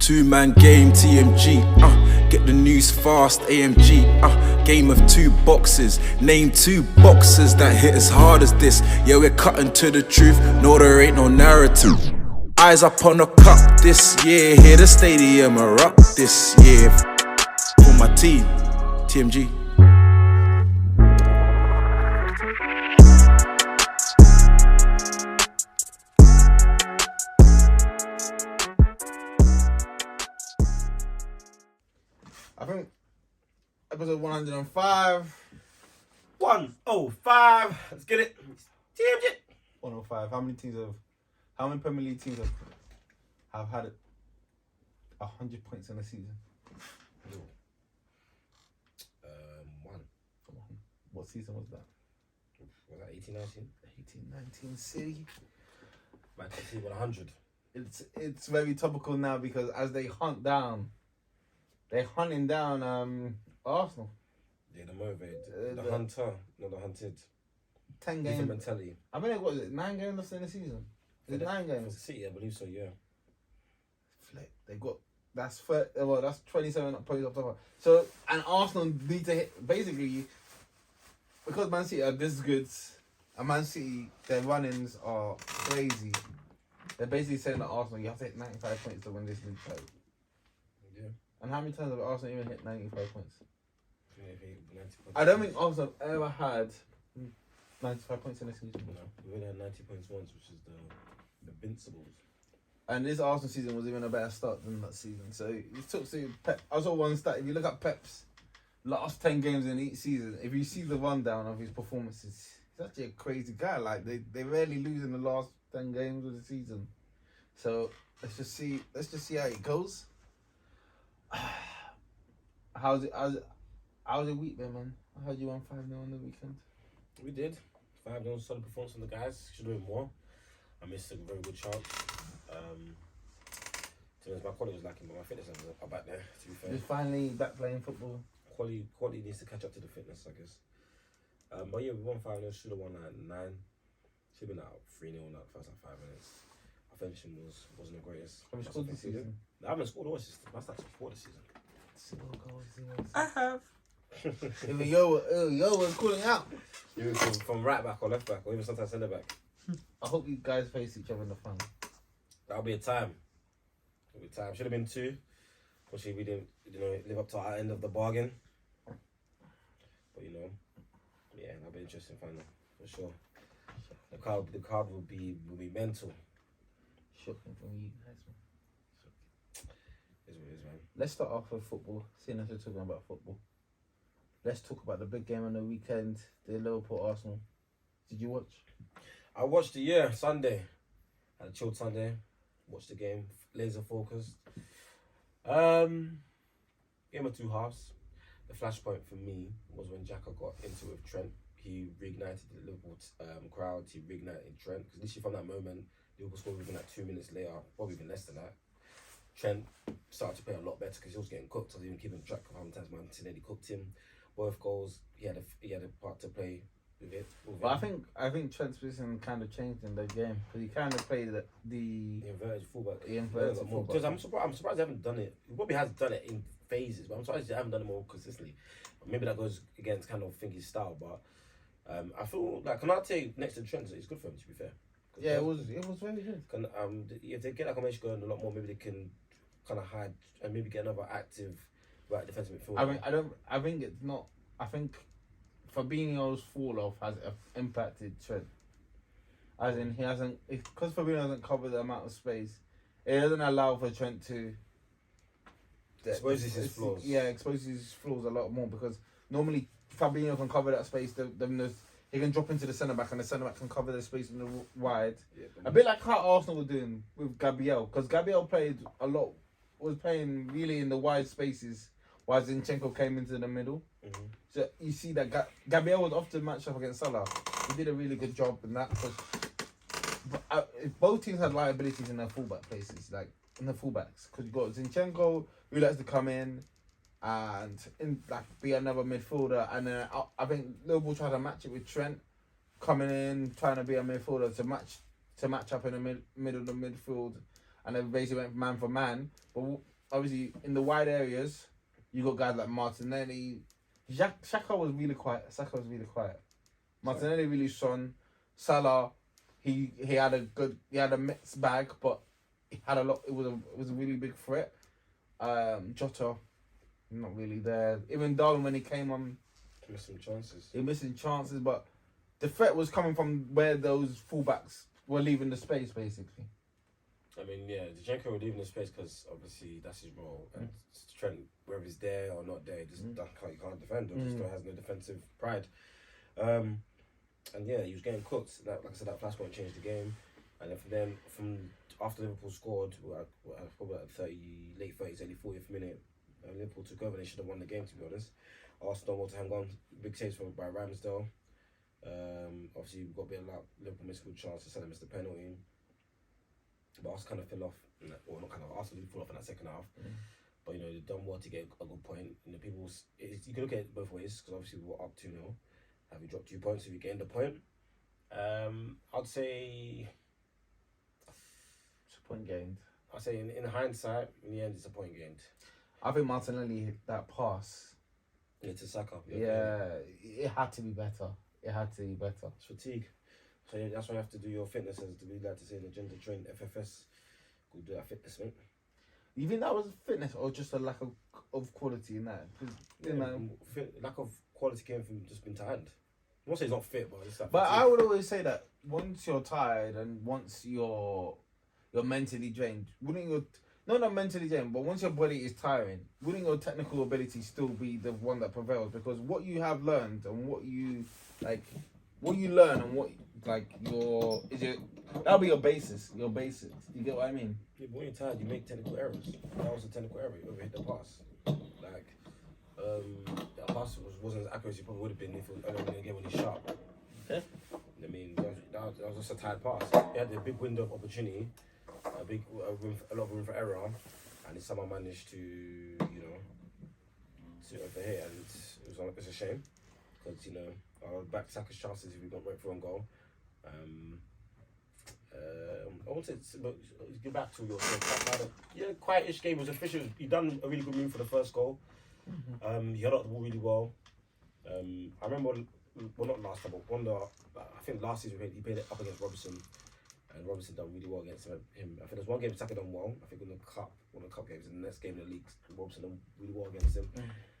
Two-man game, TMG, get the news fast, AMG, game of two boxes. Name two boxers that hit as hard as this. Yeah, we're cutting to the truth, no, there ain't no narrative. Eyes up on the cup this year, hear the stadium erupt this year. For my team, TMG. I think episode 105. 105. Let's get it. TMG. 105. How many Premier League teams have had 100 points in a season? One. What season was that? Was that 18-19? 18-19 City. Manchester City with 100. It's very topical now because as they're hunting down Arsenal. Yeah, the motivated. The hunter, not the hunted. 10 Different games. mentality. I mean, what is it? 9 games left in the season? Is it 9 For games? City, I believe so, yeah. Flip. They got that's 27 points off the top. So and Arsenal need to hit basically because Man City are this good and Man City their run-ins are crazy. They're basically saying that Arsenal you have to hit 95 points to win this league title. Yeah. And how many times have Arsenal even hit 95 points? Yeah, 90 points. I don't think Arsenal have ever had 95 points in a season. No, we only had 90 points once, which is the Invincibles. And this Arsenal season was even a better start than that season. So you took to Pep. I saw one stat. If you look at Pep's last 10 games in each season, if you see the rundown of his performances, he's actually a crazy guy. Like they rarely lose in the last 10 games of the season. So let's just see how it goes. How's it week then, man? I heard you won 5-0 on the weekend. We did. 5-0 solid performance from the guys. Should do it more. I missed a very good chance. To be honest, my quality was lacking, but my fitness levels are back there, to be fair. Just finally back playing football. Quality needs to catch up to the fitness, I guess. But yeah, we won 5-0. Should have won at 9. Should have been out 3-0 in that first 5 minutes. Our finishing wasn't the greatest. Have you scored this season? I haven't scored all this. I started to score this season. I have. Even yo was calling out. You from right back or left back or even sometimes centre back. I hope you guys face each other in the final. That'll be a time. Should have been 2. Unfortunately, we didn't, live up to our end of the bargain. But yeah, that'll be an interesting final for sure. The crowd will be mental. Shocking from you guys, man. Is what it is, man. Let's start off with football. Seeing as we're talking about football, let's talk about the big game on the weekend, the Liverpool Arsenal. Did you watch? I watched it, Sunday. Had a chilled Sunday. Watched the game, laser focused. Game of 2 halves. The flashpoint for me was when Xhaka got into it with Trent. He reignited the Liverpool crowd. He reignited Trent. Because literally from that moment, Liverpool scored within like 2 minutes later, probably even less than that. Trent started to play a lot better because he was getting cooked. I was even keeping track of how many times Martinelli cooked him. Both goals, he had a part to play with it. But I think Trent's position kind of changed in the game because he kind of played the inverted fullback. Fullback. I'm surprised they haven't done it. He probably has done it in phases, but I'm surprised they haven't done it more consistently. Maybe that goes against kind of his style, but I feel like Konate next to Trent is good for him, to be fair. Yeah, it was very good. If they get that combination going a lot more, maybe they can kind of hide and maybe get another active right defensive midfielder. I think Fabinho's fall off has impacted Trent. As in, he hasn't, because Fabinho doesn't cover the amount of space, it doesn't allow for Trent to exposes his flaws. Yeah, exposes his flaws a lot more because normally Fabinho can cover that space. He can drop into the centre back and the centre back can cover the space in the wide. Yeah, a bit like how Arsenal were doing with Gabriel, because Gabriel was playing really in the wide spaces while Zinchenko came into the middle. Mm-hmm. So you see that Gabriel was often matched up against Salah. He did a really good job in that. Both teams had liabilities in their fullback places, like in the fullbacks, because you got Zinchenko who likes to come in and be another midfielder, and then I think Liverpool tried to match it with Trent coming in, trying to be a midfielder to match up in the middle of the midfield, and they basically went man for man. But obviously in the wide areas, you got guys like Martinelli. Xhaka was really quiet. Saka was really quiet. Martinelli really shone. Salah, he had a mixed bag, but he had a lot. It was a really big threat. Jota, not really there. Even Darwin, when he came on, Missing chances. he missing chances, but the threat was coming from where those fullbacks were leaving the space, basically. I mean, yeah, Zinchenko would leave in the space because obviously that's his role. And Trent, whether he's there or not there, just he can't defend or just has no defensive pride. And yeah, he was getting cooked. Like I said, that flashpoint changed the game. And then from after Liverpool scored, probably at late 30s, early 40th minute, Liverpool took over. They should have won the game, to be honest. Arsenal want to hang on. Big saves by Ramsdale. Obviously, we've got a bit of luck. Liverpool missed a good chance. Salah missed the penalty. But Arsenal kind of fell off. Not kind of. Arsenal did fall off in that second half. But, you know, they've done well to get a good point. You know, you can look at it both ways because obviously we were up 2-0. Have you dropped 2 points if you gained a point? I'd say... It's a point gained. I'd say in hindsight, in the end, it's a point gained. I think Martinelli hit that pass. Yeah, to Saka. Yeah, it had to be better. It had to be better. It's fatigue. So yeah, that's why you have to do your fitness, as we like to say in the gender train FFS. Go do that fitness, mate. You think that was fitness or just a lack of quality in that? Lack of quality came from just being tired. I won't say he's not fit, but it's that. But fatigue. I would always say that once you're tired and once you're mentally drained, wouldn't your not mentally drained, but once your body is tiring, wouldn't your technical ability still be the one that prevails? Because what you have learned and what you learn and what that'll be your basis. Your basics. You get what I mean? Yeah, but when you're tired, you make technical errors. That was a technical error. You overhit the pass. Like, that pass wasn't as accurate as it probably would have been if it was earlier in the game when he's sharp. Yeah. I mean, that was just a tired pass. He had a big window of opportunity, a lot of room for error, and someone managed to, you know, to overhit, and it's a shame because, you know, I'll back Saka's chances if we got right for one goal. I want to get back to your quietish game. Was efficient. He done a really good move for the first goal. He held up the ball really well. I remember, well, not last time, but I think last season he played it up against Robertson, and Robertson done really well against him. I think there's one game Saka done well. I think in the cup, one of the cup games, and the next game in the league, Robertson done really well against him.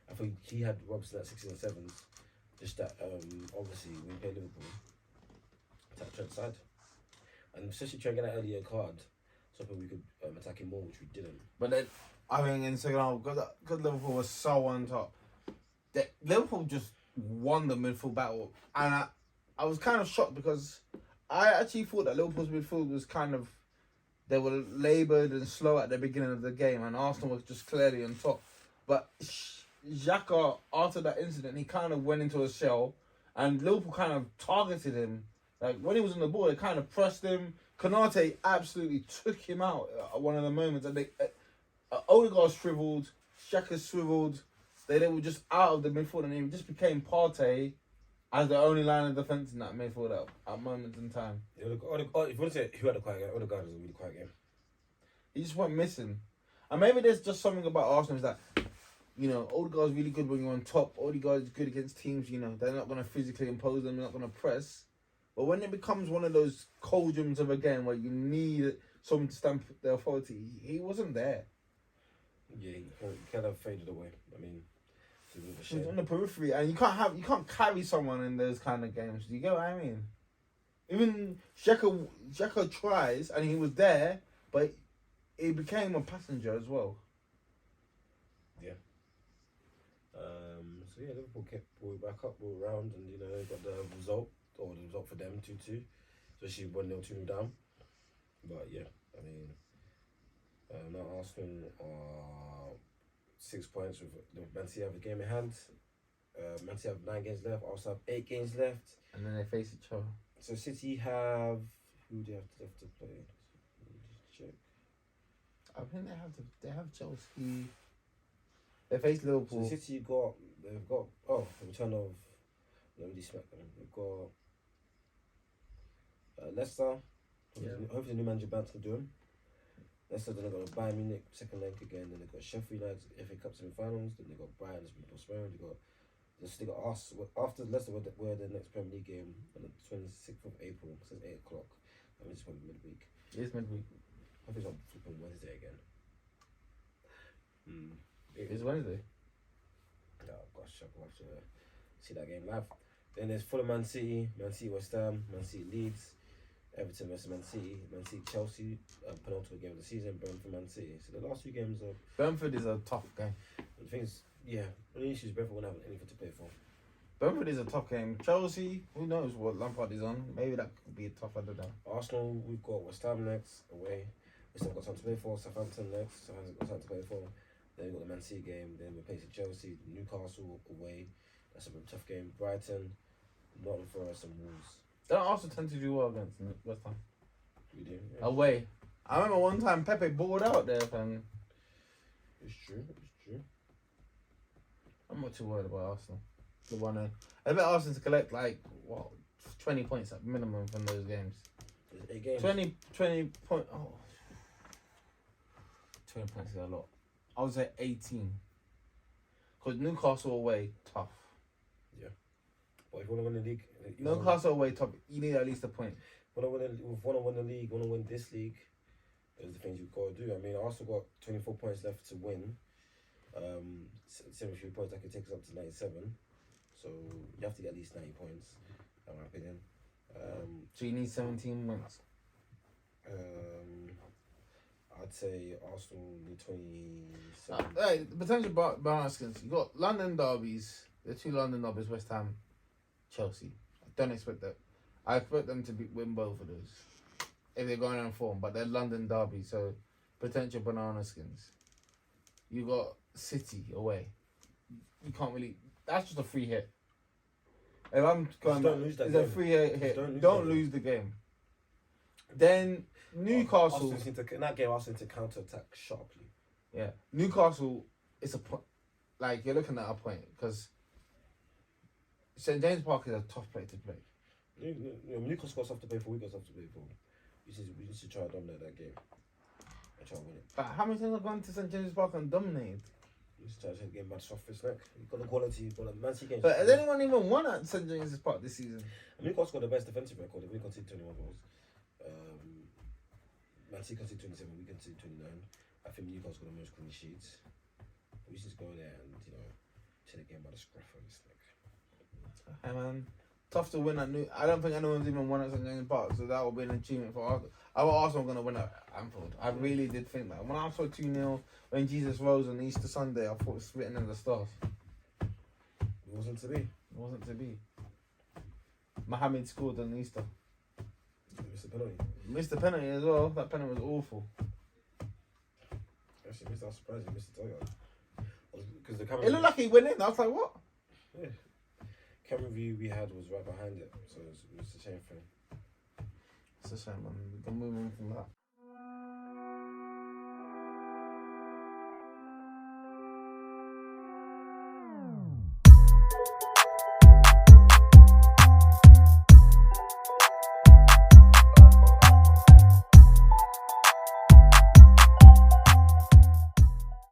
I think he had Robertson at 6s and 7s. Just that, obviously, when you play Liverpool, attack Trent's side. And especially trying to get that earlier card, something we could attack him more, which we didn't. But then, I mean, in the second half, because Liverpool was so on top, Liverpool just won the midfield battle. And I was kind of shocked because I actually thought that Liverpool's midfield was they were laboured and slow at the beginning of the game, and Arsenal was just clearly on top. But Xhaka, after that incident, he kind of went into a shell, and Liverpool kind of targeted him. Like, when he was on the ball, they kind of pressed him. Konate absolutely took him out at one of the moments. And Odegaard shriveled, Xhaka swiveled. They were just out of the midfield, and it just became Partey as the only line of defence in that midfield at moments in time. If you want to say who had a quiet game, Odegaard was a really quiet game. He just went missing. And maybe there's just something about Arsenal is that, you know, Odegaard's really good when you're on top. Odegaard's good against teams, you know, they're not going to physically impose them, they're not going to press. But when it becomes one of those cauldrons of a game where you need someone to stamp their authority, he wasn't there. Yeah, he kind of faded away. I mean, it's a bit of a shame. He's on the periphery, and you can't carry someone in those kind of games. Do you get what I mean? Even Xhaka tries, and he was there, but he became a passenger as well. Yeah. So yeah, Liverpool kept ball back up, ball around, and you know got the result for them 2-2, especially when they were 2 down. But yeah, I mean, now Arsenal are 6 points with Man City have a game in hand. Man City have 9 games left. Arsenal have 8 games left. And then they face each other. So City have who do they have left to play? Let me just check. I think they have Chelsea. They face Liverpool. So City they've got the return of, let me just smack them. They've got Leicester. Yeah. Hopefully the new manager Bant can do him. Leicester, then they got Bayern Munich second leg again. Then they got Sheffield United FA Cup semi-finals. Then they got Brighton that's been postponed. They got us after Leicester were the next Premier League game on the 26th of April. So it's 8 o'clock. I mean, it's probably midweek. It's midweek. I think it's on flipping Wednesday again. It's Wednesday. Oh gosh, I've got to see that game live. Then there's Fulham, Man City, West Ham, Man City, Leeds, Everton versus Man City, Chelsea, penultimate game of the season, Brentford, Man City. So the last 2 games are. Brentford is a tough game. The thing is, yeah, the issue is Brentford won't have anything to play for. Brentford is a tough game. Chelsea, who knows what Lampard is on? Maybe that could be a tough, I don't know. Arsenal, we've got West Ham next, away. West Ham got something to play for. Southampton next, Southampton got something to play for. Then we've got the Man City game. Then we're facing Chelsea, Newcastle away. That's a tough game. Brighton, Nottingham Forest, and Wolves. Don't Arsenal tend to do well against West Ham? We do. Yeah. Away. I remember one time Pepe balled out there, and It's true. I'm not too worried about Arsenal. The one I bet Arsenal to collect 20 points at minimum from those games. There's 8 games. 20 points. Oh. 20 points is a lot. I would say 18. Because Newcastle away, tough. But if you want to win the league, Newcastle away, tough. You need at least a point. Want to win the league, want to win this league, those are the things you've got to do. I mean, Arsenal got 24 points left to win. 73 points, that could take us up to 97. So you have to get at least 90 points, in my opinion. So you need 17 points. I'd say Arsenal need 27. Hey, the potential balance. You got London derbies. The 2 London derbies, West Ham, Chelsea. I don't expect that. I expect them to win both of those if they're going on form, but they're London derby, so potential banana skins. You got City away. You can't really. That's just a free hit. If I'm going, don't lose that it's game. a free hit. Just Don't lose the game. Then Newcastle. In that game, Arsenal need to counter attack sharply. Yeah, Newcastle is a point. Like you're looking at a point because St James Park is a tough place to play. Newcastle got stuff to play for. We got stuff to play for. We need to try to dominate that game and try to win it. But how many times have gone to St James Park and dominated? We need to try to take the game back soft this neck. You've got the quality. You've got the Man City games. But has anyone even won at St James's Park this season? Newcastle got the best defensive record. We conceded 21 goals. Man City conceded 27. We conceded 29. I think Newcastle got the most clean sheets. We just go there and take the game by the scruff of this neck. Hey man, tough to win at New. I don't think anyone's even won at St James Park, so that will be an achievement for Arsenal. I thought Arsenal were going to win at Anfield. I really did think that. When I saw 2-0 when Jesus rose on Easter Sunday, I thought it was written in the stars. It wasn't to be. It wasn't to be. Mohamed scored on Easter. Missed the penalty. Missed the penalty as well. That penalty was awful. Actually, I was surprised he missed the target. Because the camera. It looked like he went in. I was like, what? Yeah. Camera view we had was right behind it, so it's a shame for him. It's a shame, man. We can move on from that.